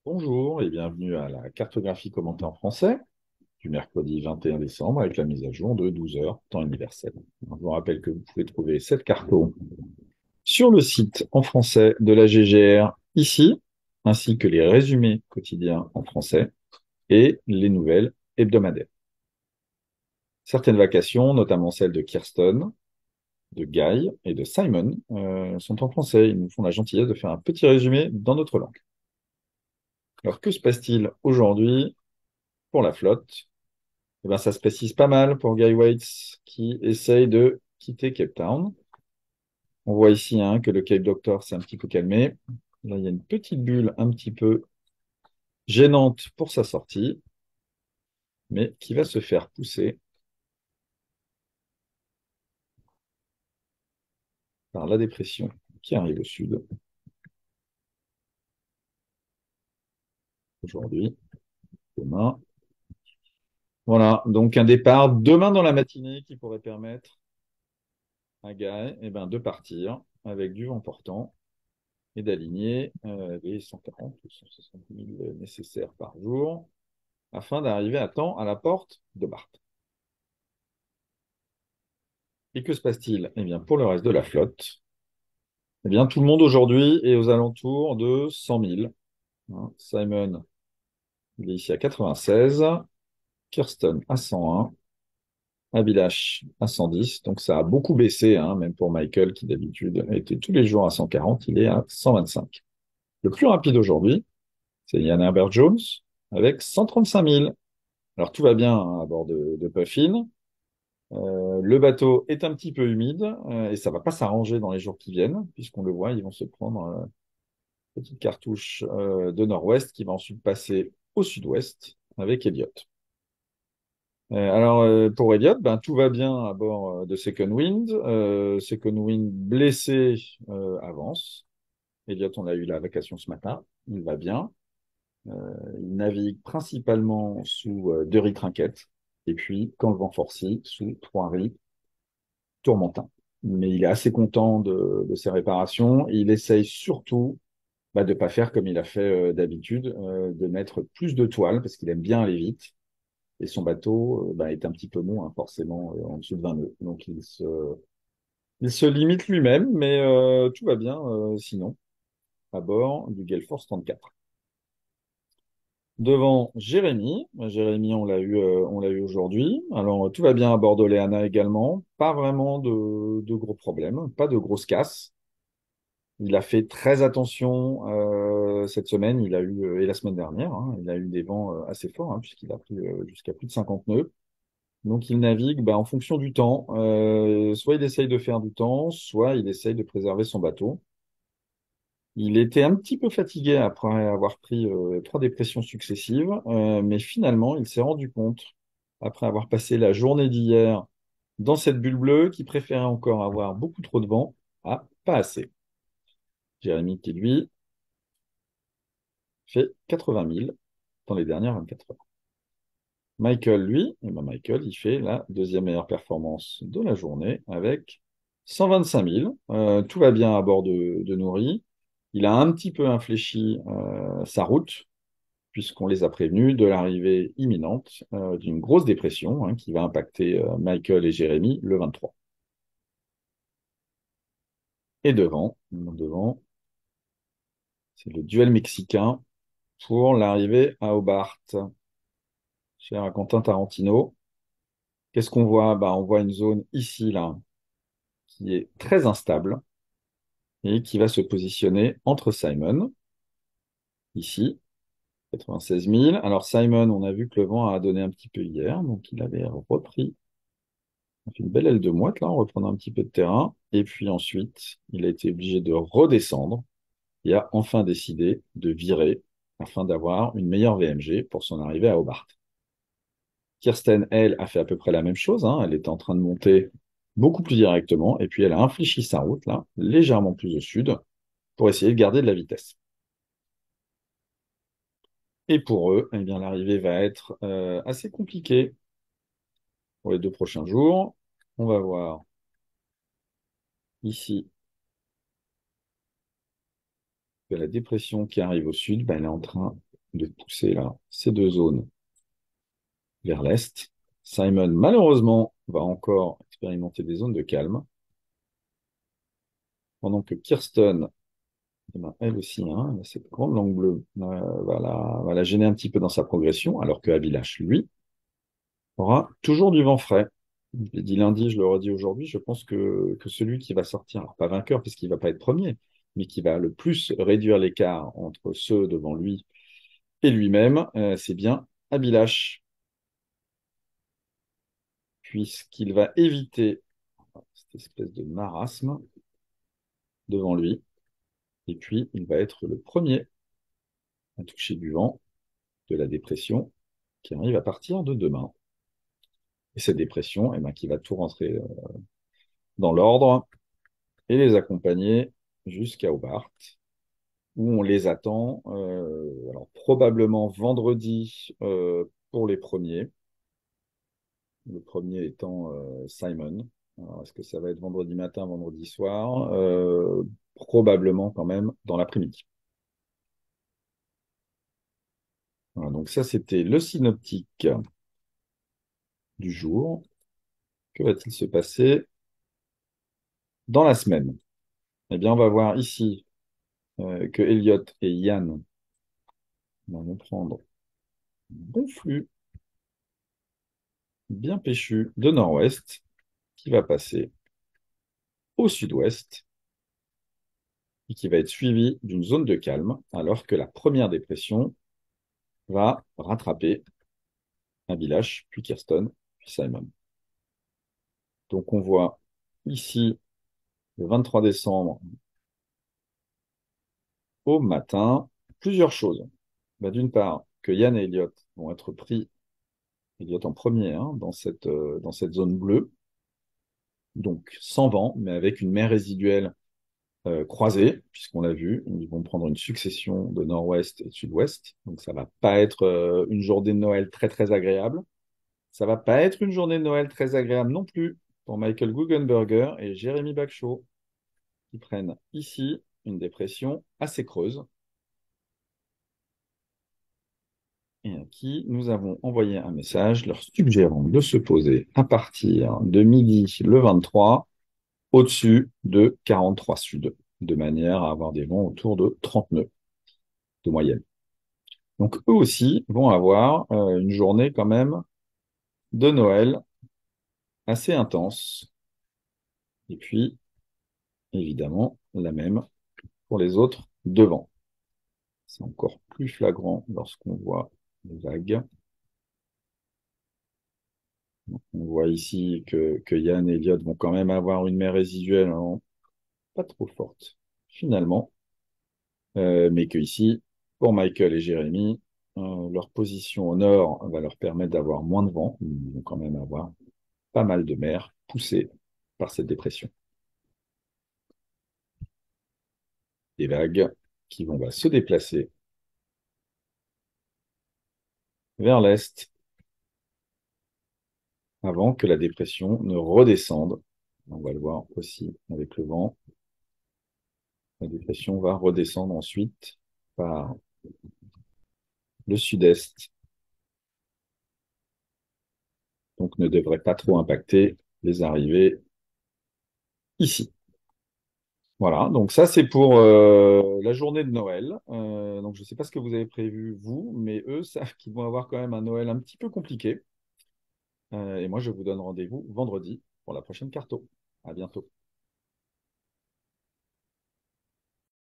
Bonjour et bienvenue à la cartographie commentée en français du mercredi 21 décembre avec la mise à jour de 12 heures, temps universel. Je vous rappelle que vous pouvez trouver cette carto sur le site en français de la GGR ici, ainsi que les résumés quotidiens en français et les nouvelles hebdomadaires. Certaines vacations, notamment celles de Kirsten, de Guy et de Simon, sont en français. Ils nous font la gentillesse de faire un petit résumé dans notre langue. Alors, que se passe-t-il aujourd'hui pour la flotte? Eh ben, ça se précise pas mal pour Guy Waits qui essaye de quitter Cape Town. On voit ici hein, que le Cape Doctor s'est un petit peu calmé. Là, il y a une petite bulle un petit peu gênante pour sa sortie, mais qui va se faire pousser par la dépression qui arrive au sud aujourd'hui, demain. Voilà, donc un départ demain dans la matinée qui pourrait permettre à Guy de partir avec du vent portant et d'aligner les 140 ou 160 000 nécessaires par jour afin d'arriver à temps à la porte de Barth. Et que se passe-t-il? Eh bien, pour le reste de la flotte, eh bien, tout le monde aujourd'hui est aux alentours de 100 000. Hein, Simon, il est ici à 96, Kirsten à 101, Abilash à 110. Donc, ça a beaucoup baissé, hein, même pour Michael, qui d'habitude était tous les jours à 140, il est à 125. Le plus rapide aujourd'hui, c'est Ian Herbert-Jones avec 135 000. Alors, tout va bien hein, à bord de Puffin. Le bateau est un petit peu humide et ça va pas s'arranger dans les jours qui viennent, puisqu'on le voit, ils vont se prendre une petite cartouche de nord-ouest qui va ensuite passer au sud-ouest avec Elliot. Pour Elliot, ben, tout va bien à bord de Second Wind. Second Wind blessé avance. Elliot, on a eu la vacation ce matin, il va bien. Il navigue principalement sous deux riz trinquettes et puis, quand le vent forcit, sous trois riz tourmentin. Mais il est assez content de ses réparations. Et il essaye surtout de ne pas faire comme il a fait d'habitude, de mettre plus de toile parce qu'il aime bien aller vite. Et son bateau est un petit peu mou, hein, forcément, en dessous de 20 nœuds. Donc il se limite lui-même, mais tout va bien sinon, à bord du Gale Force 34. Devant Jérémy. Jérémy, on l'a eu aujourd'hui. Alors, tout va bien à bord d'Oleana également. Pas vraiment de gros problèmes, pas de grosses casses. Il a fait très attention cette semaine, et la semaine dernière, hein, il a eu des vents assez forts, hein, puisqu'il a pris jusqu'à plus de 50 nœuds. Donc il navigue en fonction du temps. Soit il essaye de faire du temps, soit il essaye de préserver son bateau. Il était un petit peu fatigué après avoir pris trois dépressions successives, mais finalement il s'est rendu compte, après avoir passé la journée d'hier dans cette bulle bleue, qu'il préférait encore avoir beaucoup trop de vent à pas assez. Jérémy qui lui fait 80 000 dans les dernières 24 heures. Michael, lui, Michael, il fait la deuxième meilleure performance de la journée avec 125 000. Tout va bien à bord de Nourri. Il a un petit peu infléchi sa route, puisqu'on les a prévenus de l'arrivée imminente d'une grosse dépression hein, qui va impacter Michael et Jérémy le 23. Et devant, c'est le duel mexicain pour l'arrivée à Hobart. Cher à Quentin Tarantino. Qu'est-ce qu'on voit? On voit une zone ici, là, qui est très instable et qui va se positionner entre Simon, ici, 96 000. Alors Simon, on a vu que le vent a donné un petit peu hier, donc il avait repris. On fait une belle aile de mouette, là, en reprenant un petit peu de terrain. Et puis ensuite, il a été obligé de redescendre et a enfin décidé de virer afin d'avoir une meilleure VMG pour son arrivée à Hobart. Kirsten, elle, a fait à peu près la même chose. Hein. Elle était en train de monter beaucoup plus directement. Et puis, elle a infléchi sa route, là, légèrement plus au sud, pour essayer de garder de la vitesse. Et pour eux, eh bien, l'arrivée va être assez compliquée pour les 2 prochains jours. On va voir ici que la dépression qui arrive au sud, elle est en train de pousser là, ces deux zones vers l'est. Simon, malheureusement, va encore expérimenter des zones de calme, pendant que Kirsten, eh ben, elle aussi, hein, cette grande langue bleue, va la gêner un petit peu dans sa progression, alors que Abilash, lui, aura toujours du vent frais. Je l'ai dit lundi, je le redis aujourd'hui, je pense que celui qui va sortir, alors pas vainqueur parce qu'il ne va pas être premier, mais qui va le plus réduire l'écart entre ceux devant lui et lui-même, c'est bien Abilash, puisqu'il va éviter cette espèce de marasme devant lui, et puis il va être le premier à toucher du vent de la dépression qui arrive à partir de demain. Et cette dépression, eh ben, qui va tout rentrer dans l'ordre et les accompagner jusqu'à Hobart, où on les attend, alors probablement vendredi pour les premiers, le premier étant Simon. Alors, est-ce que ça va être vendredi matin, vendredi soir? Probablement quand même dans l'après-midi. Voilà, donc ça, c'était le synoptique du jour. Que va-t-il se passer dans la semaine? Eh bien, on va voir ici que Elliot et Yann vont prendre un bon flux bien péchu de nord-ouest qui va passer au sud-ouest et qui va être suivi d'une zone de calme, alors que la première dépression va rattraper Abilash, puis Kirsten, puis Simon. Donc on voit ici le 23 décembre au matin plusieurs choses. Bah, d'une part, que Yann et Elliot vont être pris, Elliot en premier, hein, dans cette zone bleue, donc sans vent, mais avec une mer résiduelle croisés, puisqu'on l'a vu, ils vont prendre une succession de nord-ouest et de sud-ouest. Donc ça va pas être une journée de Noël très très agréable. Ça va pas être une journée de Noël très agréable non plus pour Michael Guggenberger et Jérémy Bacchot, qui prennent ici une dépression assez creuse et à qui nous avons envoyé un message leur suggérant de se poser à partir de midi le 23 au-dessus de 43 sud, de manière à avoir des vents autour de 30 nœuds de moyenne. Donc eux aussi vont avoir une journée quand même de Noël assez intense. Et puis, évidemment, la même pour les autres devant. C'est encore plus flagrant lorsqu'on voit les vagues. Donc, on voit ici que Yann et Elliot vont quand même avoir une mer résiduelle, hein, pas trop forte finalement, mais que ici, pour Michael et Jérémy, leur position au nord va leur permettre d'avoir moins de vent. Ils vont quand même avoir pas mal de mer poussée par cette dépression. Des vagues qui vont se déplacer vers l'est avant que la dépression ne redescende. On va le voir aussi avec le vent. La dépression va redescendre ensuite par le sud-est, donc ne devrait pas trop impacter les arrivées ici. Voilà, donc ça c'est pour la journée de Noël. Donc je ne sais pas ce que vous avez prévu vous, mais eux savent qu'ils vont avoir quand même un Noël un petit peu compliqué. Et moi je vous donne rendez-vous vendredi pour la prochaine carto. À bientôt.